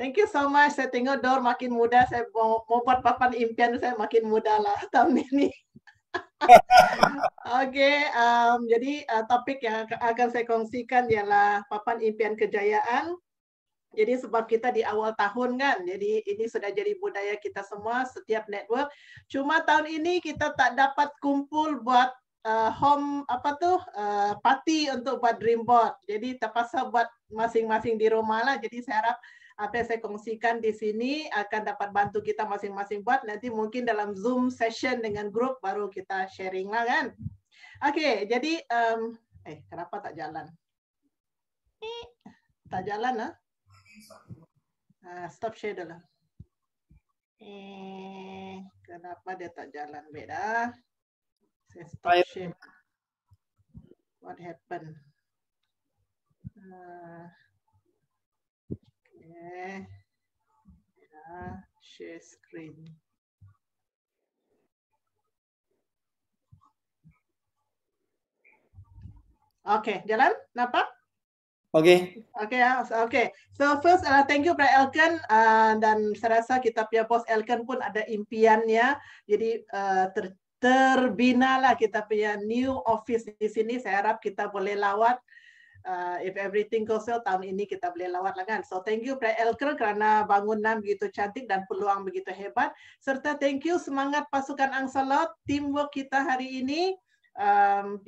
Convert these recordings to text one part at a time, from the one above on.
Thank you so much. Saya tengok Dor makin muda. Saya mau buat papan impian saya makin muda lah tahun ini. Oke, jadi topik yang akan saya kongsikan ialah papan impian kejayaan. Jadi sebab kita di awal tahun kan, jadi ini sudah jadi budaya kita semua setiap network. Cuma tahun ini kita tak dapat kumpul buat party untuk buat dream board. Jadi terpaksa buat masing-masing di rumah lah. Jadi saya harap apa yang saya kongsikan di sini akan dapat bantu kita masing-masing buat. Nanti mungkin dalam Zoom session dengan grup baru kita sharing lah kan. Oke, jadi kenapa tak jalan? Tak jalan lah. Stop share dulu. Kenapa dia tak jalan? Beda. Saya stop share. What happened? Okay. Share screen. Oke, jalan? Nampak? Oke. Oke. So first, thank you Pak Elkan, dan saya rasa kita punya bos Elkan pun ada impiannya. Jadi terbinalah kita punya new office di sini. Saya harap kita boleh lawat. If everything goes well, tahun ini kita boleh lawat lah kan. So thank you Pak Elkan kerana bangunan begitu cantik dan peluang begitu hebat. Serta thank you semangat pasukan Angsalot, teamwork kita hari ini.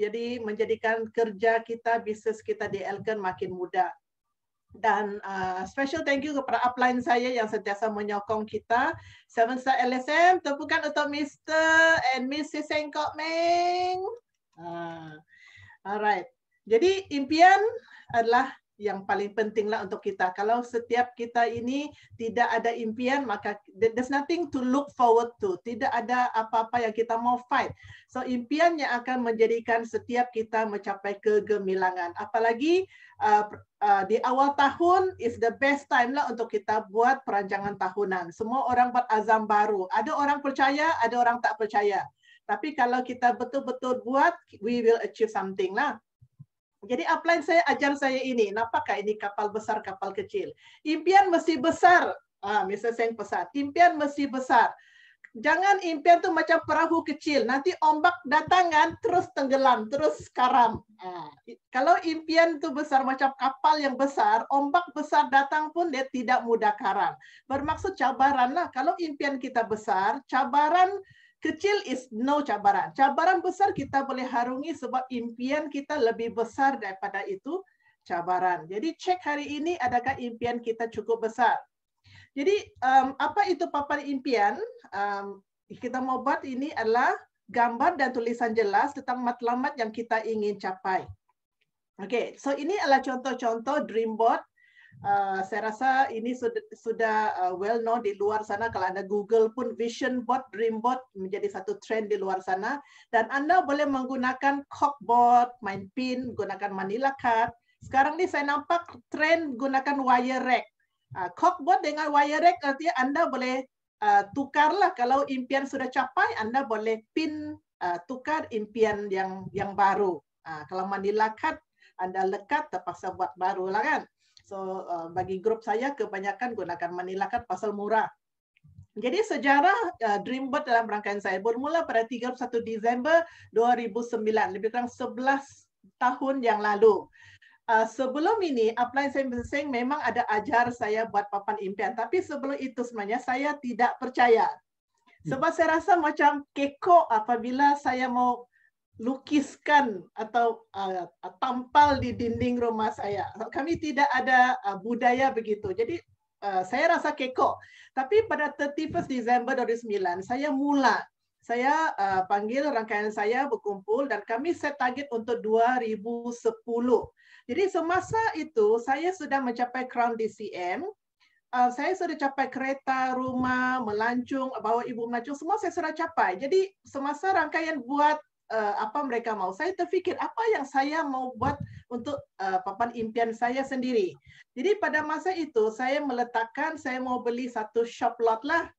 Jadi menjadikan kerja kita, bisnes kita di Elkan makin mudah. Dan special thank you kepada upline saya yang sentiasa menyokong kita. 7 Star LSM, tepukan untuk Mr. and Mrs. Sengkok Meng. Alright. Jadi impian adalah yang paling pentinglah untuk kita. Kalau setiap kita ini tidak ada impian, maka there's nothing to look forward to. Tidak ada apa-apa yang kita mau fight. So impian yang akan menjadikan setiap kita mencapai kegemilangan. Apalagi di awal tahun is the best time lah untuk kita buat perancangan tahunan. Semua orang buat azam baru. Ada orang percaya, ada orang tak percaya. Tapi kalau kita betul-betul buat, we will achieve something lah. Jadi upline saya ajar saya ini, nampakkah ini kapal besar, kapal kecil? Impian mesti besar. Mr. Seng pesan, impian mesti besar. Jangan impian tu macam perahu kecil, nanti ombak datangan terus tenggelam, terus karam. Kalau impian tu besar macam kapal yang besar, ombak besar datang pun dia tidak mudah karam. Bermaksud cabaran lah. Kalau impian kita besar, cabaran kecil is no cabaran. Cabaran besar kita boleh harungi sebab impian kita lebih besar daripada itu cabaran. Jadi cek hari ini adakah impian kita cukup besar. Jadi apa itu papan impian? Kita mau buat ini adalah gambar dan tulisan jelas tentang matlamat yang kita ingin capai. Oke, so ini adalah contoh-contoh dream board. Saya rasa ini sudah well known di luar sana. Kalau Anda Google pun vision board, dream board menjadi satu trend di luar sana. Dan Anda boleh menggunakan corkboard, main pin, gunakan manila card. Sekarang ni saya nampak trend gunakan wire rack. Corkboard dengan wire rack artinya Anda boleh tukarlah. Kalau impian sudah capai, Anda boleh pin tukar impian yang baru. Kalau manila card Anda lekat, terpaksa buat baru lah kan. So bagi grup saya kebanyakan gunakan manila card pasal murah. Jadi sejarah dream board dalam rangkaian saya bermula pada 31 Disember 2009, lebih kurang 11 tahun yang lalu. Sebelum ini upline saya masing-masing memang ada ajar saya buat papan impian, tapi sebelum itu sebenarnya saya tidak percaya. Sebab saya rasa macam kekok apabila saya mau lukiskan atau tampal di dinding rumah saya. Kami tidak ada budaya begitu. Jadi saya rasa kekok. Tapi pada 31 Disember 2009 saya mula. Saya panggil rangkaian saya berkumpul dan kami set target untuk 2010. Jadi semasa itu saya sudah mencapai Crown DCM. Saya sudah capai kereta, rumah, melancong, bawa ibu melancong, semua saya sudah capai. Jadi semasa rangkaian buat apa mereka mau, saya terfikir apa yang saya mau buat untuk papan impian saya sendiri. Jadi pada masa itu saya meletakkan saya mau beli satu shop lot lah.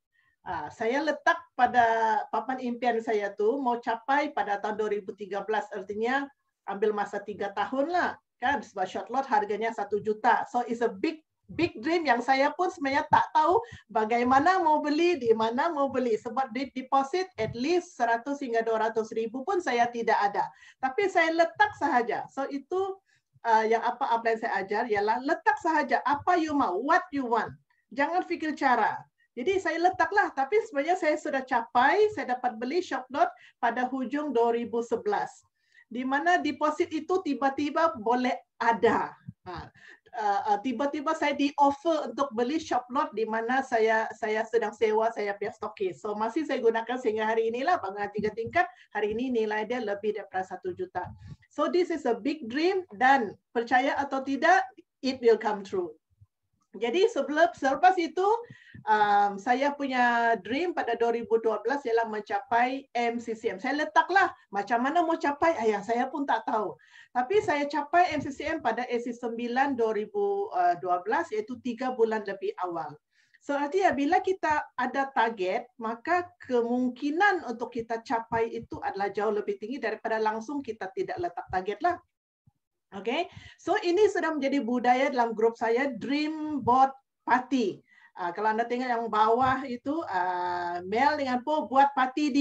Saya letak pada papan impian saya tu mau capai pada tahun 2013, artinya ambil masa 3 tahun lah kan, sebab shop lot harganya 1 juta. So it's a big big dream yang saya pun sebenarnya tak tahu bagaimana mau beli, di mana mau beli. Sebab deposit at least 100 hingga 200 ribu pun saya tidak ada. Tapi saya letak sahaja. So itu yang apa yang saya ajar ialah letak sahaja apa you mau, what you want. Jangan fikir cara. Jadi saya letaklah, tapi sebenarnya saya sudah capai, saya dapat beli Shopdot pada hujung 2011. Di mana deposit itu tiba-tiba boleh ada. Tiba-tiba saya di offer untuk beli Shopdot di mana saya sedang sewa saya punya stokis. So masih saya gunakan sehingga hari inilah bangunan 3 tingkat. Hari ini nilai dia lebih daripada 1 juta. So this is a big dream dan percaya atau tidak, it will come true. Jadi selepas itu saya punya dream pada 2012 ialah mencapai MCCM. Saya letaklah macam mana mau capai, saya pun tak tahu. Tapi saya capai MCCM pada AC9 2012 iaitu 3 bulan lebih awal. So artinya bila kita ada target, maka kemungkinan untuk kita capai itu adalah jauh lebih tinggi daripada langsung kita tidak letak target lah. Okay, so ini sudah menjadi budaya dalam grup saya, Dream Board Party. Kalau Anda tengok yang bawah itu, Mel dengan Po buat party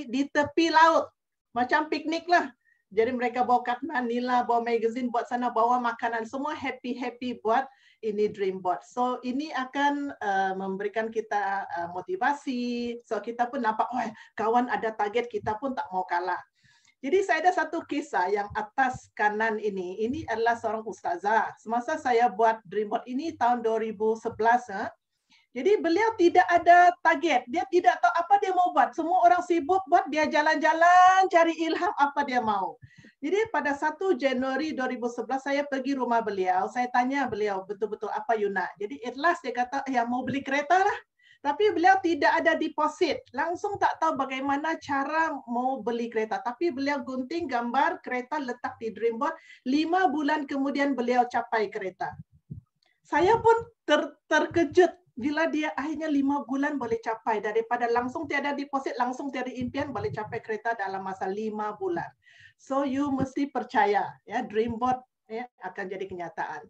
di tepi laut. Macam piknik lah. Jadi mereka bawa kad Manila, bawa magazine, buat sana, bawa makanan. Semua happy-happy buat ini Dream Board. So ini akan memberikan kita motivasi. So kita pun nampak, oh kawan ada target, kita pun tak mau kalah. Jadi saya ada satu kisah yang atas kanan ini. Ini adalah seorang ustazah. Semasa saya buat Dreamboard ini tahun 2011. Jadi beliau tidak ada target. Dia tidak tahu apa dia mau buat. Semua orang sibuk buat, dia jalan-jalan cari ilham apa dia mau. Jadi pada 1 Januari 2011 saya pergi rumah beliau. Saya tanya beliau betul-betul apa you nak. Jadi at last dia kata, ya mau beli kereta lah. Tapi beliau tidak ada deposit. Langsung tak tahu bagaimana cara mau beli kereta. Tapi beliau gunting gambar kereta letak di Dreamboard. 5 bulan kemudian beliau capai kereta. Saya pun terkejut bila dia akhirnya 5 bulan boleh capai. Daripada langsung tiada deposit, langsung tiada impian, boleh capai kereta dalam masa 5 bulan. So you mesti percaya, ya Dreamboard akan jadi kenyataan.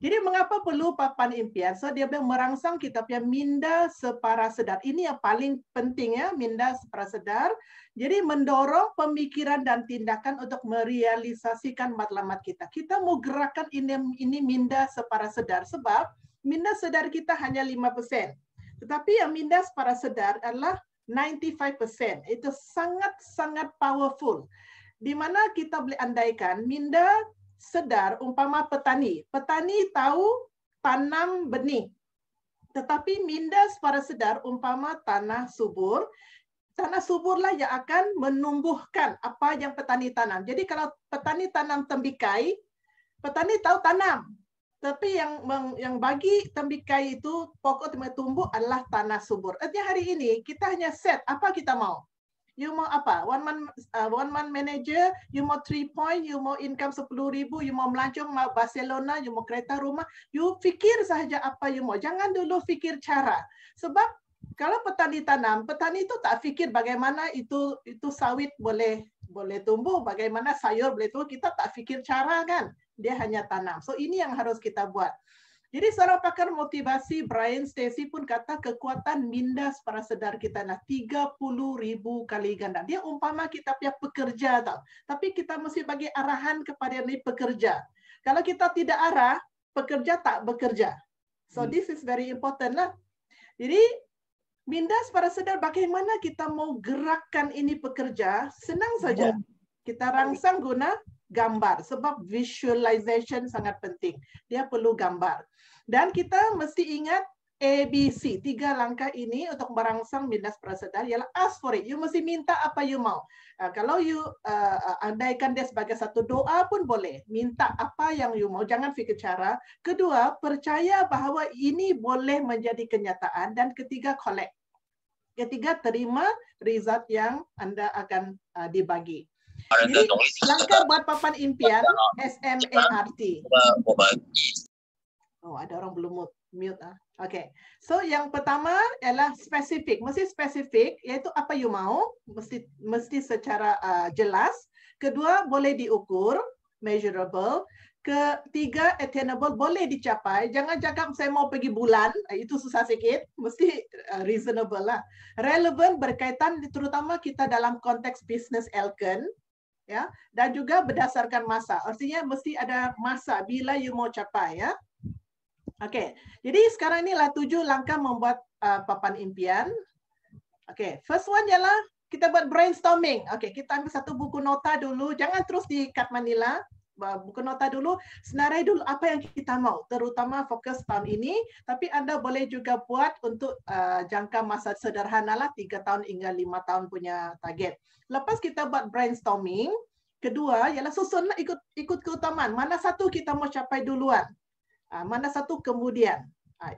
Jadi mengapa perlu papan impian? So dia bilang merangsang kita punya minda separa sedar. Ini yang paling penting ya, minda separa sedar. Jadi mendorong pemikiran dan tindakan untuk merealisasikan matlamat kita. Kita mau gerakan ini minda separa sedar sebab minda sedar kita hanya 5%. Tetapi yang minda separa sedar adalah 95%. Itu sangat-sangat powerful. Di mana kita boleh andaikan minda sedar umpama petani. Petani tahu tanam benih. Tetapi minda separa sedar umpama tanah subur. Tanah suburlah yang akan menumbuhkan apa yang petani tanam. Jadi kalau petani tanam tembikai, petani tahu tanam. Tapi yang bagi tembikai itu pokok tumbuh adalah tanah subur. Artinya hari ini kita hanya set apa kita mau. You mau apa? One man manager, you mau 3 point, you mau income 10,000, you mau melancong, mau Barcelona, you mau kereta rumah, you fikir sahaja apa you mau. Jangan dulu fikir cara. Sebab kalau petani tanam, petani itu tak fikir bagaimana itu sawit boleh tumbuh, bagaimana sayur boleh tumbuh, kita tak fikir cara kan. Dia hanya tanam. So ini yang harus kita buat. Jadi seorang pakar motivasi Brian Stacy pun kata kekuatan minda separa sedar kita lah 30,000 kali ganda. Dia umpama kita punya pekerja tau. Tapi kita mesti bagi arahan kepada yang pekerja. Kalau kita tidak arah, pekerja tak bekerja. So this is very important lah. Jadi minda separa sedar bagaimana kita mau gerakkan ini pekerja, senang saja. Kita rangsang guna gambar. Sebab visualization sangat penting. Dia perlu gambar. Dan kita mesti ingat ABC, 3 langkah ini untuk merangsang minda separa sedar ialah ask for it. You mesti minta apa you mau. Kalau you andaikan dia sebagai satu doa pun boleh. Minta apa yang you mau, jangan fikir cara. Kedua, percaya bahawa ini boleh menjadi kenyataan. Dan ketiga, collect. Ketiga, terima result yang Anda akan dibagi. Jadi, langkah buat papan impian, SMART. Oh, ada orang belum mute. Okay. So yang pertama ialah spesifik. Mesti spesifik, iaitu apa you mau, mesti secara jelas. Kedua, boleh diukur, measurable. Ketiga, attainable, boleh dicapai. Jangan cakap saya mau pergi bulan, itu susah sikit. Mesti reasonable lah. Relevant, berkaitan terutama kita dalam konteks bisnes Elken, ya, dan juga berdasarkan masa. Artinya mesti ada masa bila you mau capai, ya. Okey. Jadi sekarang inilah 7 langkah membuat papan impian. Okey, first one ialah kita buat brainstorming. Okey, kita ambil satu buku nota dulu. Jangan terus di kad Manila. Buku nota dulu, senarai dulu apa yang kita mau, terutama fokus tahun ini, tapi Anda boleh juga buat untuk jangka masa sederhana lah, 3 tahun hingga 5 tahun punya target. Lepas kita buat brainstorming, kedua ialah susunlah ikut keutamaan. Mana satu kita mau capai duluan? Mana satu kemudian?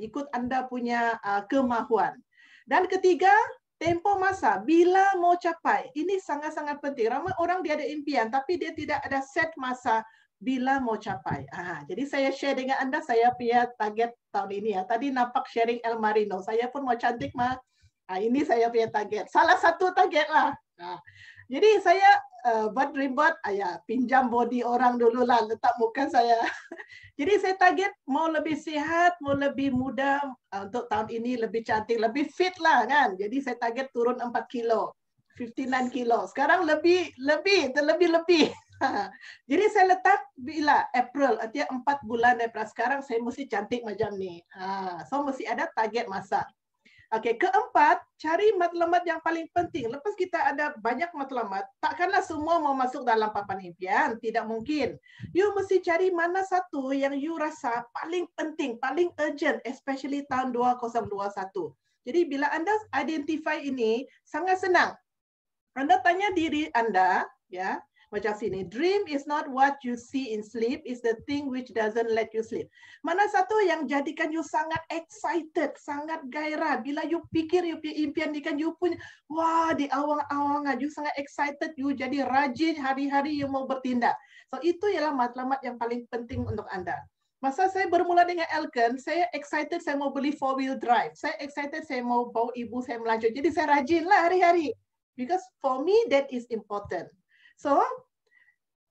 Ikut Anda punya kemahuan. Dan ketiga, tempoh masa, bila mau capai. Ini sangat-sangat penting. Ramai orang dia ada impian, tapi dia tidak ada set masa bila mau capai. Jadi saya share dengan Anda, saya punya target tahun ini. Ya. Tadi nampak sharing El Marino. Saya pun mau cantik, Ma. Ini saya punya target. Salah satu target lah. Jadi saya buat dreamboard, pinjam body orang dulu lah, letak muka saya. Jadi saya target mau lebih sihat, mau lebih muda untuk tahun ini, lebih cantik, lebih fit lah kan. Jadi saya target turun 4 kilo, 59 kilo. Sekarang lebih. Jadi saya letak bila April, artinya 4 bulan daripada sekarang saya mesti cantik macam ni. So mesti ada target masa. Okey, keempat, cari matlamat yang paling penting. Lepas kita ada banyak matlamat, takkanlah semua mau masuk dalam papan impian, tidak mungkin. You mesti cari mana satu yang you rasa paling penting, paling urgent, especially tahun 2021. Jadi bila Anda identify ini, sangat senang. Anda tanya diri Anda, ya, macam sini, dream is not what you see in sleep, is the thing which doesn't let you sleep. Mana satu yang jadikan you sangat excited, sangat gairah. Bila you fikir you punya impian ni kan, you punya, wah, di awang-awangan, you sangat excited, you jadi rajin, hari-hari you mau bertindak. So itu ialah matlamat yang paling penting untuk Anda. Masa saya bermula dengan Elken, saya excited saya mau beli 4-wheel drive. Saya excited saya mau bawa ibu saya melaju. Jadi saya rajin lah hari-hari. Because for me, that is important. So,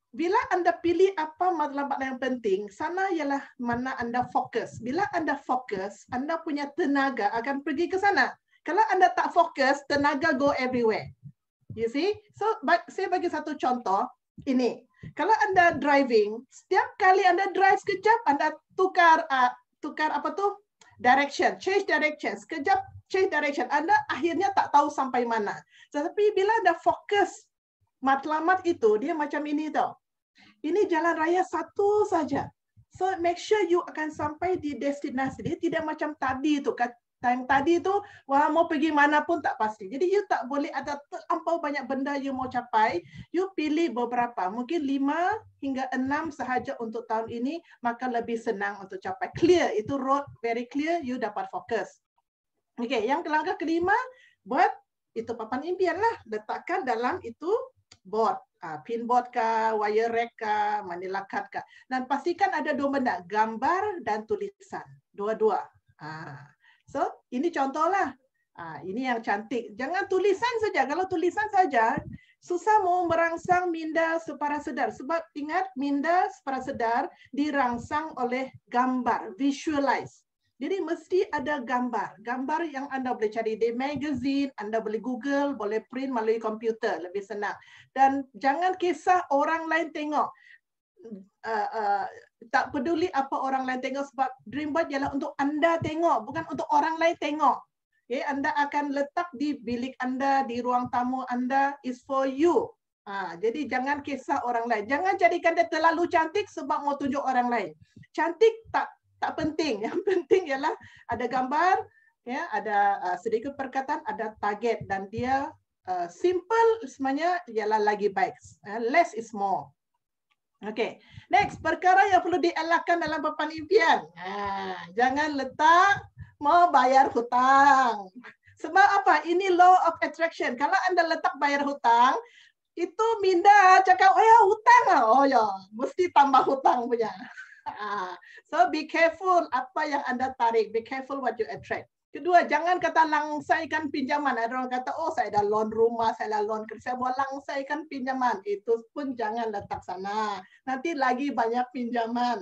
bila Anda pilih apa matlamat yang penting, sana ialah mana Anda fokus. Bila Anda fokus, Anda punya tenaga akan pergi ke sana. Kalau Anda tak fokus, tenaga go everywhere. You see? So, saya bagi satu contoh. Ini. Kalau Anda driving, setiap kali Anda drive sekejap, Anda tukar apa tu? Direction. Change direction. Sekejap, change direction. Anda akhirnya tak tahu sampai mana. Tetapi bila Anda fokus, matlamat itu dia macam ini tau. Ini jalan raya satu saja. So make sure you akan sampai di destinasi. Dia tidak macam tadi tu. Time tadi tu, wah mau pergi mana pun tak pasti. Jadi you tak boleh ada terlampau banyak benda you mau capai. You pilih beberapa. Mungkin 5 hingga 6 sahaja untuk tahun ini. Maka lebih senang untuk capai. Clear. Itu road very clear. You dapat fokus. Okay, yang langkah kelima, buat itu papan impian lah. Letakkan dalam itu board, pinboard kah, wire rack kah, manila card kah. Dan pastikan ada 2 benda, gambar dan tulisan. Dua-dua. So, ini contohlah. Ini yang cantik. Jangan tulisan saja. Kalau tulisan saja, susah mau merangsang minda separa sedar. Sebab ingat, minda separa sedar dirangsang oleh gambar, visualize. Jadi mesti ada gambar. Gambar yang Anda boleh cari di magazine, Anda boleh Google, boleh print melalui komputer, lebih senang. Dan jangan kisah orang lain tengok. Tak peduli apa orang lain tengok, sebab dreamboard ialah untuk Anda tengok, bukan untuk orang lain tengok. Okay, Anda akan letak di bilik Anda, di ruang tamu Anda, is for you. Jadi jangan kisah orang lain. Jangan jadikan dia terlalu cantik sebab mau tunjuk orang lain. Cantik tak penting. Yang penting ialah ada gambar, ya, ada sedikit perkataan, ada target, dan dia simple sebenarnya ialah lagi baik. Less is more. Okay. Next, perkara yang perlu dielakkan dalam papan impian. Jangan letak mau bayar hutang. Sebab apa? Ini law of attraction. Kalau Anda letak bayar hutang, itu minda cakap, oh ya hutang lah. Oh ya, mesti tambah hutang punya. So be careful apa yang Anda tarik. Be careful what you attract. Kedua, jangan kata langsaikan pinjaman. Ada orang kata, oh saya dah loan rumah, saya dah loan kerja, saya mau langsaikan pinjaman. Itu pun jangan letak sana. Nanti lagi banyak pinjaman.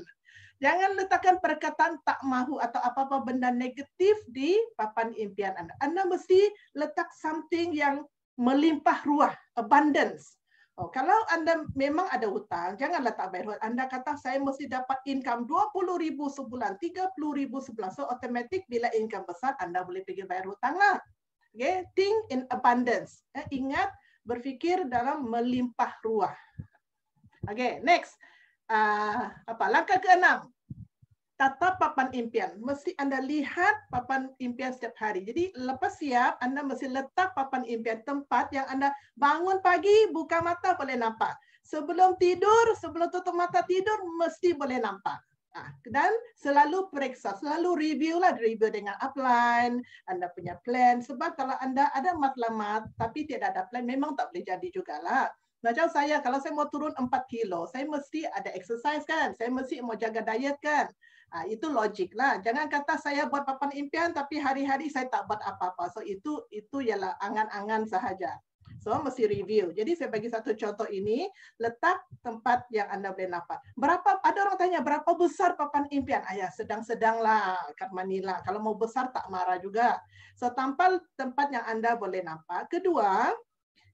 Jangan letakkan perkataan tak mahu atau apa-apa benda negatif di papan impian Anda. Anda mesti letak something yang melimpah ruah, abundance. Oh, kalau Anda memang ada hutang, jangan letak bayar hutang. Anda kata saya mesti dapat income 20.000 sebulan, 30.000 sebulan. So automatic bila income besar, Anda boleh pergi bayar hutang lah. Okay? Think in abundance. Ingat berfikir dalam melimpah ruah. Okay, next. Langkah ke-6. Tata papan impian. Mesti Anda lihat papan impian setiap hari. Jadi lepas siap, Anda mesti letak papan impian, tempat yang Anda bangun pagi, buka mata boleh nampak. Sebelum tidur, sebelum tutup mata tidur, mesti boleh nampak. Dan selalu periksa, selalu review dengan upline, Anda punya plan. Sebab kalau Anda ada matlamat tapi tidak ada plan, memang tak boleh jadi jugalah. Macam saya, kalau saya mau turun 4 kilo, saya mesti ada exercise kan, saya mesti mau jaga diet kan. Itu logik lah. Jangan kata saya buat papan impian tapi hari-hari saya tak buat apa-apa. So itu ialah angan-angan sahaja. So mesti review. Jadi saya bagi satu contoh ini, letak tempat yang Anda boleh nampak. Ada orang tanya berapa besar papan impian? Ya sedang-sedang lah Kak Manila. Kalau mau besar tak marah juga. So tampal tempat yang Anda boleh nampak. Kedua,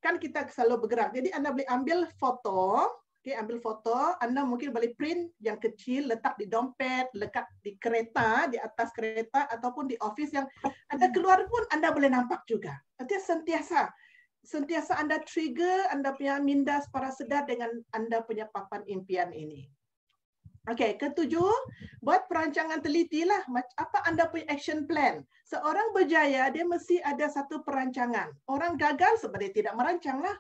kan kita selalu bergerak. Jadi Anda boleh ambil foto, ambil foto, Anda mungkin boleh print yang kecil, letak di dompet, letak di kereta, di atas kereta, ataupun di office yang Anda keluar pun Anda boleh nampak juga. Artinya sentiasa Anda trigger, Anda punya minda para sedar dengan Anda punya papan impian ini. Okey, ketujuh, buat perancangan telitilah apa Anda punya action plan. Seorang berjaya, dia mesti ada satu perancangan. Orang gagal sebenarnya tidak merancang lah.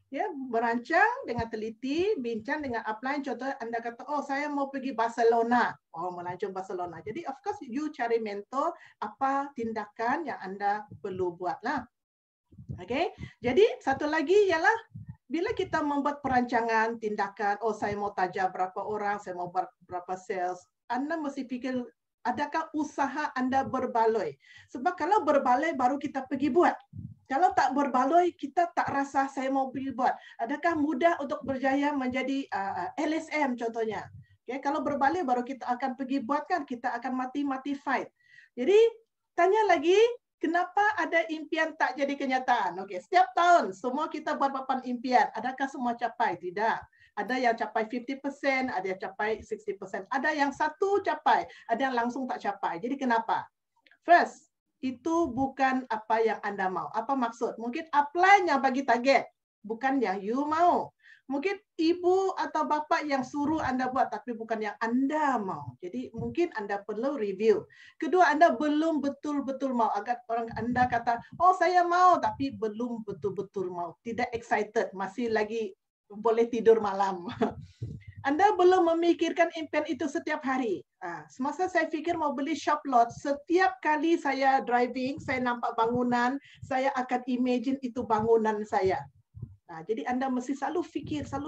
Ya, merancang dengan teliti, bincang dengan upline. Contoh Anda kata, oh saya mau pergi Barcelona. Oh, melancong Barcelona. Jadi of course you cari mentor apa tindakan yang Anda perlu buat lah. Okey, jadi satu lagi ialah bila kita membuat perancangan, tindakan, oh saya mau tajam berapa orang, saya mau buat berapa sales, Anda mesti fikir, adakah usaha Anda berbaloi? Sebab kalau berbaloi baru kita pergi buat. Kalau tak berbaloi, kita tak rasa saya mau pergi buat. Adakah mudah untuk berjaya menjadi LSM contohnya? Okay, kalau berbaloi baru kita akan pergi buat kan, kita akan mati-mati fight. Jadi tanya lagi, kenapa ada impian tak jadi kenyataan? Okey, setiap tahun semua kita buat papan impian. Adakah semua capai? Tidak. Ada yang capai 50%, ada yang capai 60%. Ada yang satu capai, ada yang langsung tak capai. Jadi kenapa? First, itu bukan apa yang Anda mau. Apa maksud? Mungkin upline yang bagi target, bukan yang you mau. Mungkin ibu atau bapa yang suruh Anda buat, tapi bukan yang Anda mau. Jadi mungkin Anda perlu review. Kedua, Anda belum betul-betul mau. Agar orang Anda kata, oh saya mau, tapi belum betul-betul mau. Tidak excited, masih lagi boleh tidur malam. Anda belum memikirkan impian itu setiap hari. Semasa saya fikir mau beli shop lot, setiap kali saya driving, saya nampak bangunan, saya akan imagine itu bangunan saya. Jadi Anda mesti selalu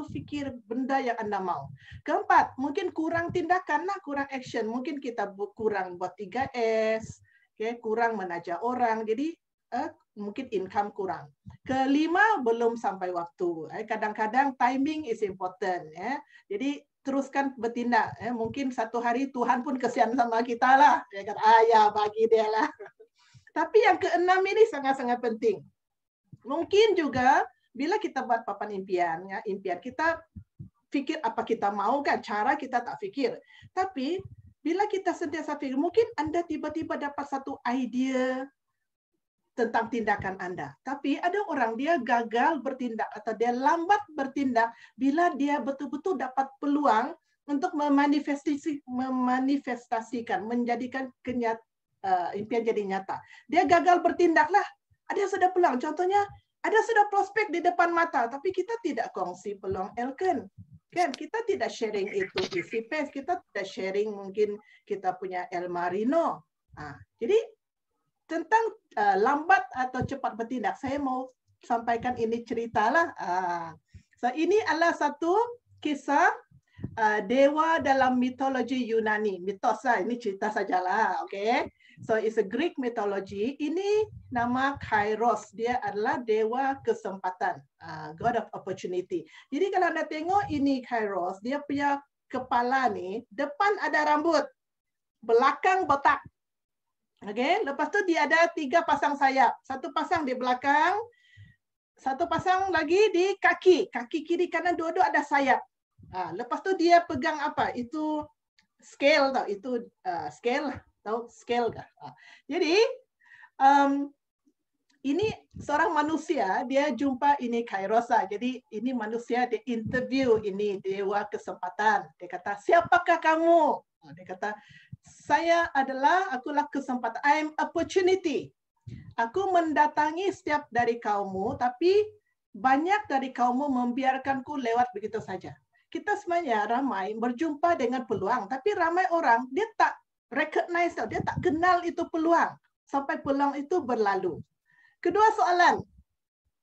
fikir benda yang Anda mau. Keempat, mungkin kurang tindakan, kurang action. Mungkin kita kurang buat 3S, kurang menaja orang. Jadi mungkin income kurang. Kelima, belum sampai waktu. Kadang-kadang timing is important. Jadi teruskan bertindak. Mungkin satu hari Tuhan pun kesian sama kita lah. Dia kata, ya bagi dia lah. Tapi yang keenam ini sangat-sangat penting. Mungkin juga bila kita buat papan impian, impian kita fikir apa kita mau kan, cara kita tak fikir. Tapi bila kita sentiasa fikir, mungkin Anda tiba-tiba dapat satu idea tentang tindakan Anda. Tapi ada orang dia gagal bertindak atau dia lambat bertindak bila dia betul-betul dapat peluang untuk memanifestasikan, menjadikan impian jadi nyata. Dia gagal bertindaklah. Ada yang sudah peluang. Contohnya, ada sudah prospek di depan mata, tapi kita tidak kongsi peluang Elken. Kan kita tidak sharing itu isi page, kita tidak sharing mungkin kita punya El Marino. Jadi tentang lambat atau cepat bertindak, saya mau sampaikan ini ceritalah. So ini adalah satu kisah dewa dalam mitologi Yunani, mitos lah, ini cerita sajalah, okey. So it's a Greek mythology. Ini nama Kairos. Dia adalah dewa kesempatan, God of opportunity. Jadi kalau anda tengok ini Kairos, dia punya kepala nih, depan ada rambut, belakang botak. Okay? Lepas tu dia ada 3 pasang sayap. 1 pasang di belakang, 1 pasang lagi di kaki. Kaki kiri kanan dua-dua ada sayap. Lepas tu dia pegang apa? Itu scale tau. Itu scale. Tahu scale kah? Jadi ini seorang manusia, dia jumpa ini Kairos. Jadi ini manusia, dia interview ini dewa kesempatan. Dia kata, siapakah kamu? Dia kata, akulah kesempatan. I am opportunity. Aku mendatangi setiap dari kaummu, tapi banyak dari kaummu membiarkanku lewat begitu saja. Kita sebenarnya ramai berjumpa dengan peluang, tapi ramai orang dia tak recognize, dia tak kenal itu peluang sampai peluang itu berlalu. Kedua soalan,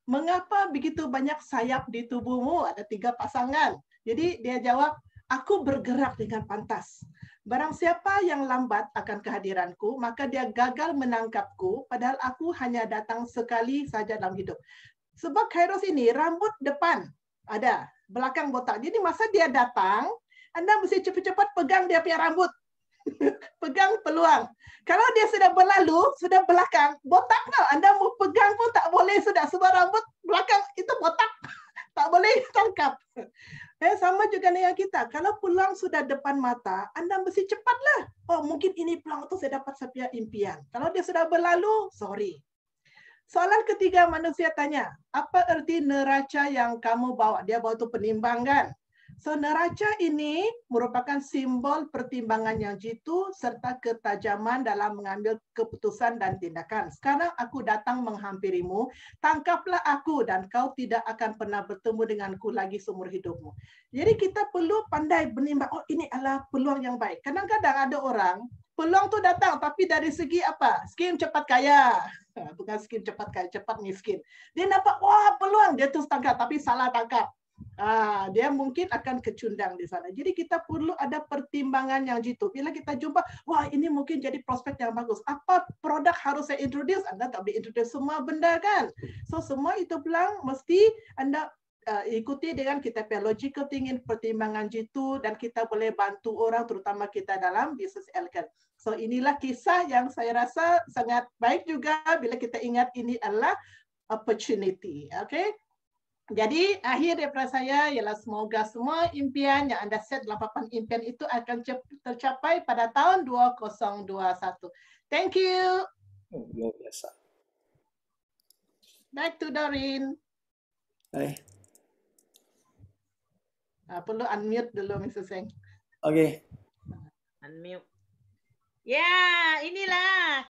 mengapa begitu banyak sayap di tubuhmu? Ada 3 pasangan. Jadi dia jawab, aku bergerak dengan pantas. Barang siapa yang lambat akan kehadiranku, maka dia gagal menangkapku, padahal aku hanya datang sekali saja dalam hidup. Sebab Kairos ini rambut depan ada, belakang botak. Jadi masa dia datang, anda mesti cepat-cepat pegang dia punya rambut. Pegang peluang. Kalau dia sudah berlalu, sudah belakang, botak tau. Anda mau pegang pun tak boleh sudah. Sebab rambut belakang itu botak. Tak boleh tangkap. Sama juga dengan kita. Kalau peluang sudah depan mata, anda mesti cepatlah. Oh, mungkin ini peluang itu saya dapat saya impian. Kalau dia sudah berlalu, sorry. Soalan ketiga, manusia tanya, apa erti neraca yang kamu bawa? Dia bawa itu penimbang kan? So, neraca ini merupakan simbol pertimbangan yang jitu serta ketajaman dalam mengambil keputusan dan tindakan. Sekarang aku datang menghampirimu, tangkaplah aku dan kau tidak akan pernah bertemu denganku lagi seumur hidupmu. Jadi kita perlu pandai menimbang, oh ini adalah peluang yang baik. Kadang-kadang ada orang, peluang tu datang tapi dari segi apa? Skim cepat kaya. Bukan skim cepat kaya, cepat miskin. Dia nampak, wah peluang, dia terus tangkap tapi salah tangkap. Dia mungkin akan kecundang di sana. Jadi kita perlu ada pertimbangan yang jitu. Bila kita jumpa, wah ini mungkin jadi prospek yang bagus. Apa produk harus saya introduce? Anda tak boleh introduce semua benda kan? So semua itu peluang mesti anda ikuti dengan kita punya logical thinking, pertimbangan jitu, dan kita boleh bantu orang, terutama kita dalam bisnes elegan. So inilah kisah yang saya rasa sangat baik juga bila kita ingat ini adalah opportunity. Okay? Jadi akhir daripada saya ialah semoga semua impian yang anda set dalam papan impian itu akan tercapai pada tahun 2021. Thank you. Luar biasa. Back to Doreen. Hai. Perlu unmute dulu, Mr. Seng. Oke. Unmute. Ya, inilah